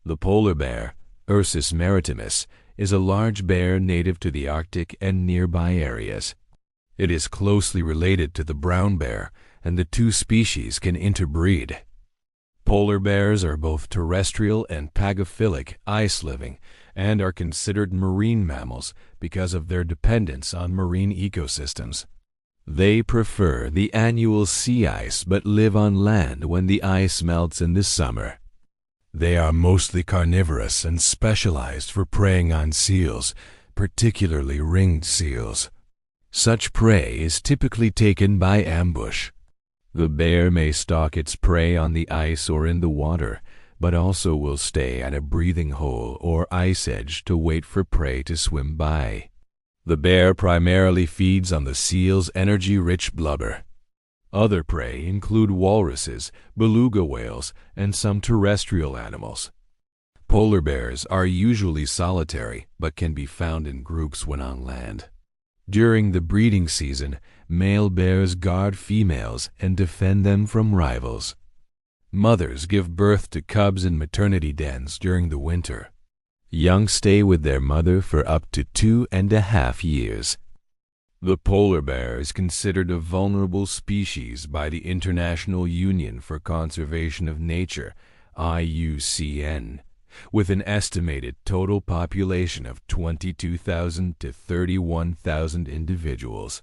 The polar bear, Ursus maritimus, is a large bear native to the Arctic and nearby areas. It is closely related to the brown bear, and the two species can interbreed. Polar bears are both terrestrial and pagophilic, ice-living, and are considered marine mammals because of their dependence on marine ecosystems. They prefer the annual sea ice but live on land when the ice melts in the summer. They are mostly carnivorous and specialized for preying on seals, particularly ringed seals. Such prey is typically taken by ambush. The bear may stalk its prey on the ice or in the water, but also will stay at a breathing hole or ice edge to wait for prey to swim by. The bear primarily feeds on the seal's energy-rich blubber. Other prey include walruses, beluga whales, and some terrestrial animals. Polar bears are usually solitary, but can be found in groups when on land. During the breeding season, male bears guard females and defend them from rivals. Mothers give birth to cubs in maternity dens during the winter. Young stay with their mother for up to 2.5 years. The polar bear is considered a vulnerable species by the International Union for Conservation of Nature, IUCN, with an estimated total population of 22,000 to 31,000 individuals.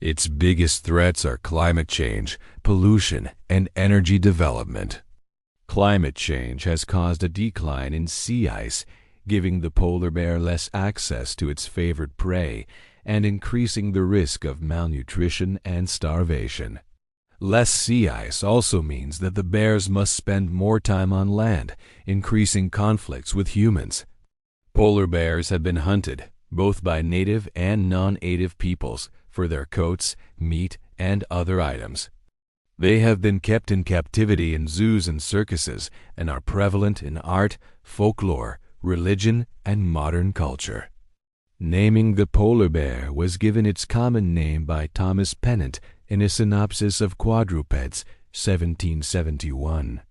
Its biggest threats are climate change, pollution, and energy development. Climate change has caused a decline in sea ice, giving the polar bear less access to its favorite prey and increasing the risk of malnutrition and starvation. Less sea ice also means that the bears must spend more time on land, increasing conflicts with humans. Polar bears have been hunted, both by native and non-native peoples, for their coats, meat, and other items. They have been kept in captivity in zoos and circuses and are prevalent in art, folklore, religion, and modern culture. Naming the polar bear was given its common name by Thomas Pennant in a synopsis of quadrupeds, 1771.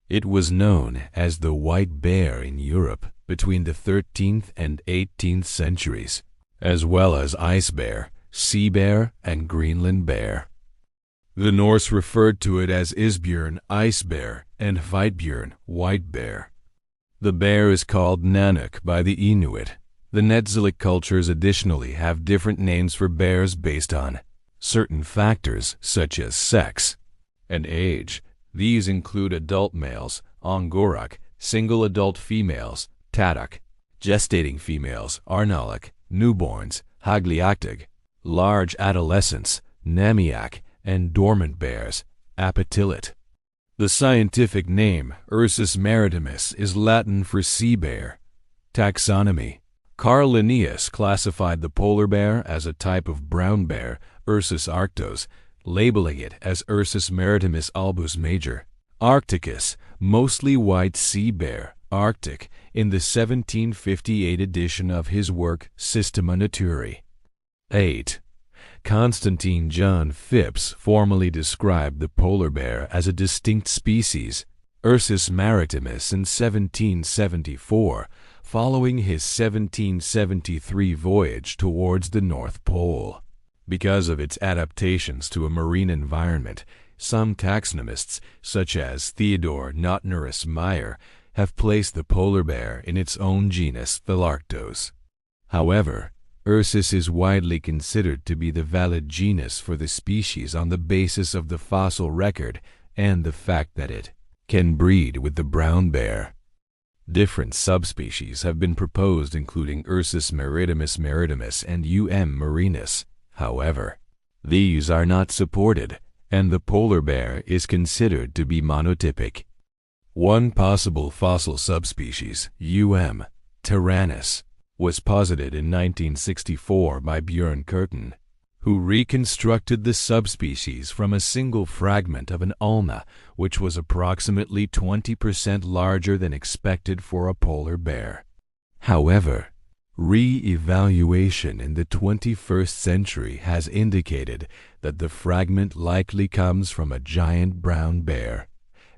It was known as the white bear in Europe between the 13th and 18th centuries, as well as ice bear, sea bear, and Greenland bear. The Norse referred to it as Isbjörn, ice bear, and Hvitbjörn, white bear. The bear is called Nanook by the Inuit. The Netsilik cultures additionally have different names for bears based on certain factors such as sex and age. These include adult males, Ongorok, single adult females, Tadak, gestating females, Arnalak, newborns, Hagliactig, large adolescents, Namiak, and dormant bears, Apatilit. The scientific name, Ursus maritimus, is Latin for sea bear. Taxonomy. Carl Linnaeus classified the polar bear as a type of brown bear, Ursus arctos, labeling it as Ursus maritimus albus major. Arcticus, mostly white sea bear, Arctic, in the 1758 edition of his work Systema Naturae. 8. Constantine John Phipps formally described the polar bear as a distinct species, Ursus maritimus, in 1774, following his 1773 voyage towards the North Pole. Because of its adaptations to a marine environment, some taxonomists, such as Theodore Notnerus Meyer, have placed the polar bear in its own genus Philarctos. However, Ursus is widely considered to be the valid genus for the species on the basis of the fossil record and the fact that it can breed with the brown bear. Different subspecies have been proposed, including Ursus maritimus and marinus. However, these are not supported, and the polar bear is considered to be monotypic. One possible fossil subspecies, tyrannus, was posited in 1964 by Björn Curtin, who reconstructed the subspecies from a single fragment of an ulna, which was approximately 20% larger than expected for a polar bear. However, re-evaluation in the 21st century has indicated that the fragment likely comes from a giant brown bear.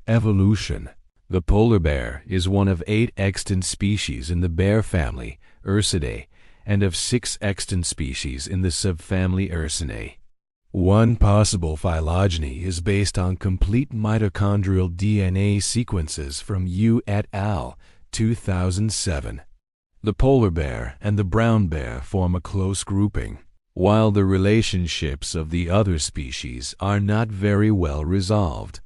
Evolution, The polar bear is one of 8 extant species in the bear family, Ursidae, and of 6 extant species in the subfamily Ursinae. One possible phylogeny is based on complete mitochondrial DNA sequences from Yu et al. 2007. The polar bear and the brown bear form a close grouping, while the relationships of the other species are not very well resolved.